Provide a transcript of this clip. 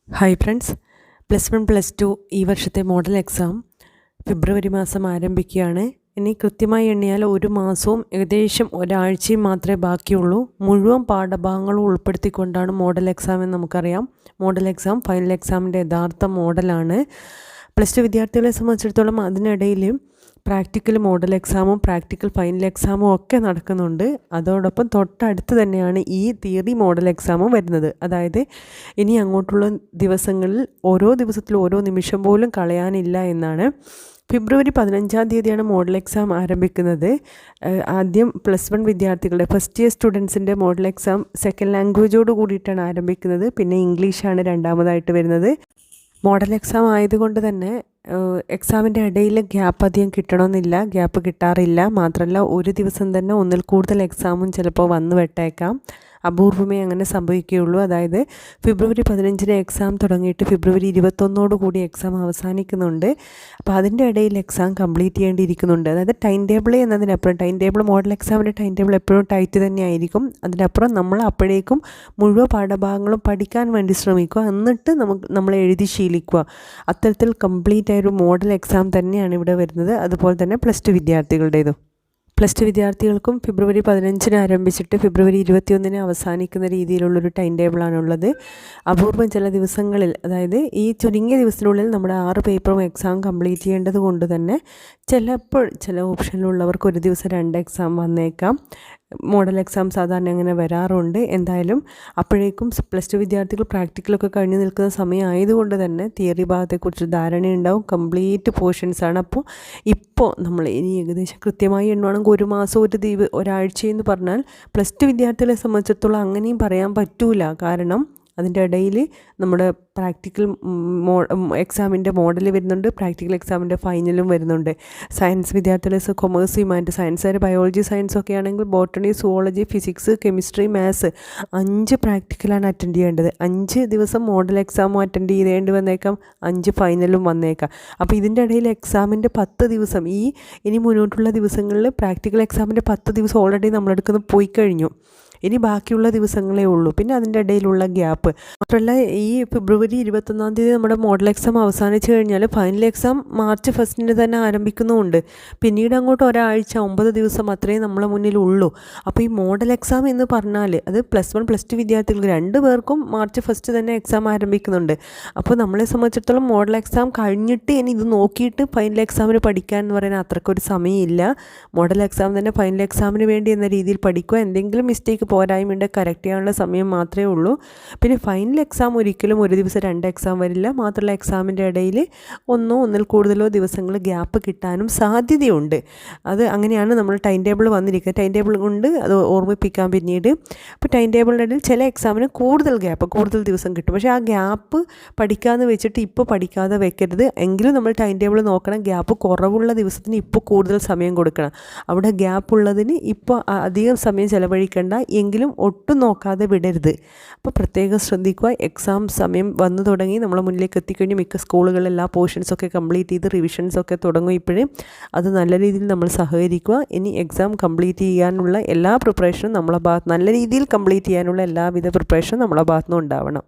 Hi friends, +1 +2 ഈ വർഷത്തെ model exam ഫെബ്രുവരി മാസം ആരംഭിക്കുകയാണ്. ഇനി കൃത്യമായി എണ്ണിയാൽ ഒരു മാസവും ഏകദേശം ഒരാഴ്ചയും മാത്രമേ ബാക്കിയുള്ളൂ. മുഴുവൻ പാഠഭാഗങ്ങളും ഉൾപ്പെടുത്തിക്കൊണ്ടാണ് മോഡൽ എക്സാം എന്ന് നമുക്കറിയാം. മോഡൽ എക്സാം ഫൈനൽ എക്സാമിൻ്റെ യഥാർത്ഥ മോഡലാണ്. +2 വിദ്യാർത്ഥികളെ സംബന്ധിച്ചിടത്തോളം അതിനിടയിൽ പ്രാക്ടിക്കൽ മോഡൽ എക്സാമും പ്രാക്ടിക്കൽ ഫൈനൽ എക്സാമും ഒക്കെ നടക്കുന്നുണ്ട്. അതോടൊപ്പം തൊട്ടടുത്ത് തന്നെയാണ് ഈ തിയറി മോഡൽ എക്സാമും വരുന്നത്. അതായത് ഇനി അങ്ങോട്ടുള്ള ദിവസങ്ങളിൽ ഓരോ ദിവസത്തിലും ഓരോ നിമിഷം പോലും കളയാനില്ല എന്നാണ്. ഫെബ്രുവരി 15-ാം തീയതിയാണ് മോഡൽ എക്സാം ആരംഭിക്കുന്നത്. ആദ്യം +1 വിദ്യാർത്ഥികളുടെ ഫസ്റ്റ് ഇയർ സ്റ്റുഡൻസിൻ്റെ മോഡൽ എക്സാം സെക്കൻഡ് ലാംഗ്വേജോട് കൂടിയിട്ടാണ് ആരംഭിക്കുന്നത്. പിന്നെ ഇംഗ്ലീഷാണ് രണ്ടാമതായിട്ട് വരുന്നത്. മോഡൽ എക്സാം ആയതുകൊണ്ട് തന്നെ എക്സാമിൻ്റെ ഇടയിൽ ഗ്യാപ്പ് അധികം കിട്ടണമെന്നില്ല, ഗ്യാപ്പ് കിട്ടാറില്ല. മാത്രമല്ല ഒരു ദിവസം തന്നെ ഒന്നിൽ കൂടുതൽ എക്സാമും ചിലപ്പോൾ വന്നു വിട്ടേക്കാം. അപൂർവമേ അങ്ങനെ സംഭവിക്കുകയുള്ളൂ. അതായത് ഫെബ്രുവരി 15-ന് എക്സാം തുടങ്ങിയിട്ട് ഫെബ്രുവരി 21 കൂടി എക്സാം അവസാനിക്കുന്നുണ്ട്. അപ്പോൾ അതിൻ്റെ ഇടയിൽ എക്സാം കംപ്ലീറ്റ് ചെയ്യേണ്ടിയിരിക്കുന്നുണ്ട്. അതായത് ടൈം ടേബിൾ എന്നതിനപ്പുറം മോഡൽ എക്സാമിൻ്റെ ടൈം ടേബിൾ എപ്പോഴും ടൈറ്റ് തന്നെയായിരിക്കും. അതിനപ്പുറം നമ്മൾ അപ്പോഴേക്കും മുഴുവൻ പാഠഭാഗങ്ങളും പഠിക്കാൻ വേണ്ടി ശ്രമിക്കുക. എന്നിട്ട് നമ്മൾ എഴുതി ശീലിക്കുക. അത്തരത്തിൽ കംപ്ലീറ്റ് ആയൊരു മോഡൽ എക്സാം തന്നെയാണ് ഇവിടെ വരുന്നത്. അതുപോലെ തന്നെ +2 വിദ്യാർത്ഥികളുടേതും. +2 വിദ്യാർത്ഥികൾക്കും ഫെബ്രുവരി 15-ന് ആരംഭിച്ചിട്ട് ഫെബ്രുവരി 21-ന് അവസാനിക്കുന്ന രീതിയിലുള്ളൊരു ടൈം ടേബിളാണുള്ളത്. അപൂർവം ചില ദിവസങ്ങളിൽ, അതായത് ഈ ചുരുങ്ങിയ ദിവസത്തിനുള്ളിൽ നമ്മുടെ 6 പേപ്പറും എക്സാം കംപ്ലീറ്റ് ചെയ്യേണ്ടത് കൊണ്ട് തന്നെ ചിലപ്പോൾ ചില ഓപ്ഷനിലുള്ളവർക്ക് ഒരു ദിവസം 2 എക്സാം വന്നേക്കാം. മോഡൽ എക്സാം സാധാരണ അങ്ങനെ വരാറുണ്ട്. എന്തായാലും അപ്പോഴേക്കും +2 വിദ്യാർത്ഥികൾ പ്രാക്ടിക്കലൊക്കെ കഴിഞ്ഞ് നിൽക്കുന്ന സമയമായതുകൊണ്ട് തന്നെ തിയറി ഭാഗത്തെക്കുറിച്ച് ധാരണയുണ്ടാവും. കംപ്ലീറ്റ് പോർഷൻസാണ്. അപ്പോൾ ഇപ്പോൾ നമ്മൾ ഇനി ഏകദേശം കൃത്യമായി എണ്ണുവാണെങ്കിൽ ഒരു മാസം ഒരാഴ്ചയെന്ന് പറഞ്ഞാൽ +2 വിദ്യാർത്ഥികളെ സംബന്ധിച്ചിടത്തോളം അങ്ങനെയും പറയാൻ പറ്റൂല. കാരണം അതിൻ്റെ ഇടയിൽ നമ്മുടെ പ്രാക്ടിക്കൽ എക്സാമിൻ്റെ മോഡൽ വരുന്നുണ്ട്, പ്രാക്ടിക്കൽ എക്സാമിൻ്റെ ഫൈനലും വരുന്നുണ്ട്. സയൻസ് വിദ്യാർത്ഥികളെ commerce, humanities, science biology science ഒക്കെ ആണെങ്കിൽ botany, zoology, physics, chemistry, maths 5 പ്രാക്ടിക്കലാണ് അറ്റൻഡ് ചെയ്യേണ്ടത്. 5 ദിവസം മോഡൽ എക്സാമും അറ്റൻഡ് ചെയ്തേണ്ടി വന്നേക്കാം, 5 ഫൈനലും വന്നേക്കാം. അപ്പോൾ ഇതിൻ്റെ ഇടയിൽ എക്സാമിൻ്റെ 10 ദിവസം ഇനി മുന്നോട്ടുള്ള ദിവസങ്ങളിൽ പ്രാക്ടിക്കൽ എക്സാമിൻ്റെ 10 ദിവസം ഓൾറെഡി നമ്മളെടുക്കുന്നത് പോയി കഴിഞ്ഞു. ഇനി ബാക്കിയുള്ള ദിവസങ്ങളേ ഉള്ളൂ. പിന്നെ അതിൻ്റെ ഇടയിലുള്ള ഗ്യാപ്പ് മാത്രമല്ല, ഈ ഫെബ്രുവരി 21-ാം തീയതി നമ്മുടെ മോഡൽ എക്സാം അവസാനിച്ച് കഴിഞ്ഞാൽ ഫൈനൽ എക്സാം മാർച്ച് 1-ന് തന്നെ ആരംഭിക്കുന്നുമുണ്ട്. പിന്നീട് അങ്ങോട്ട് ഒരാഴ്ച 9 ദിവസം അത്രയും നമ്മളെ മുന്നിലുള്ളൂ. അപ്പോൾ ഈ മോഡൽ എക്സാം എന്ന് പറഞ്ഞാൽ അത് +1 +2 വിദ്യാർത്ഥികൾക്ക് 2 പേർക്കും മാർച്ച് 1 തന്നെ എക്സാം ആരംഭിക്കുന്നുണ്ട്. അപ്പോൾ നമ്മളെ സംബന്ധിച്ചിടത്തോളം മോഡൽ എക്സാം കഴിഞ്ഞിട്ട് ഇനി ഇത് നോക്കിയിട്ട് ഫൈനൽ എക്സാമിന് പഠിക്കാൻ എന്ന് പറയാൻ അത്രയ്ക്കൊരു സമയമില്ല. മോഡൽ എക്സാം തന്നെ ഫൈനൽ എക്സാമിന് വേണ്ടി എന്ന രീതിയിൽ പഠിക്കുക. എന്തെങ്കിലും മിസ്റ്റേക്ക് പോരായ്മയുണ്ട് കറക്റ്റ് ചെയ്യാനുള്ള സമയം മാത്രമേ ഉള്ളൂ. പിന്നെ ഫൈനൽ എക്സാം ഒരിക്കലും ഒരു ദിവസം 2 എക്സാം വരില്ല. മാത്രമല്ല എക്സാമിൻ്റെ ഇടയിൽ ഒന്നിൽ കൂടുതലോ ദിവസങ്ങൾ ഗ്യാപ്പ് കിട്ടാനും സാധ്യതയുണ്ട്. അത് അങ്ങനെയാണ് നമ്മൾ ടൈം ടേബിൾ വന്നിരിക്കുന്നത്. ടൈം ടേബിൾ കൊണ്ട് അത് ഓർമ്മിപ്പിക്കാം പിന്നീട്. അപ്പോൾ ടൈം ടേബിളിൻ്റെ ഇടയിൽ ചില എക്സാമിന് കൂടുതൽ ദിവസം കിട്ടും. പക്ഷേ ആ ഗ്യാപ്പ് പഠിക്കാമെന്ന് വെച്ചിട്ട് ഇപ്പോൾ പഠിക്കാതെ വെക്കരുത്. എങ്കിലും നമ്മൾ ടൈം ടേബിൾ നോക്കണം. ഗ്യാപ്പ് കുറവുള്ള ദിവസത്തിന് ഇപ്പോൾ കൂടുതൽ സമയം കൊടുക്കണം. അവിടെ ഗ്യാപ്പ് ഉള്ളതിന് ഇപ്പോൾ അധികം സമയം ചിലവഴിക്കേണ്ട, എങ്കിലും ഒട്ടും നോക്കാതെ വിടരുത്. അപ്പോൾ പ്രത്യേകം ശ്രദ്ധിക്കുക. എക്സാം സമയം വന്നു തുടങ്ങി, നമ്മളെ മുന്നിലേക്ക് എത്തിക്കഴിഞ്ഞ് മിക്ക സ്കൂളുകളിൽ എല്ലാ പോർഷൻസൊക്കെ കംപ്ലീറ്റ് ചെയ്ത് റിവിഷൻസൊക്കെ തുടങ്ങും. ഇപ്പോഴും അത് നല്ല രീതിയിൽ നമ്മൾ സഹകരിക്കുക. ഇനി എക്സാം കംപ്ലീറ്റ് ചെയ്യാനുള്ള എല്ലാ പ്രിപ്പറേഷനും നമ്മളെ ഭാഗത്ത്, നല്ല രീതിയിൽ കംപ്ലീറ്റ് ചെയ്യാനുള്ള എല്ലാവിധ പ്രിപ്പറേഷനും നമ്മളെ ഭാഗത്തുനിന്നും ഉണ്ടാവണം.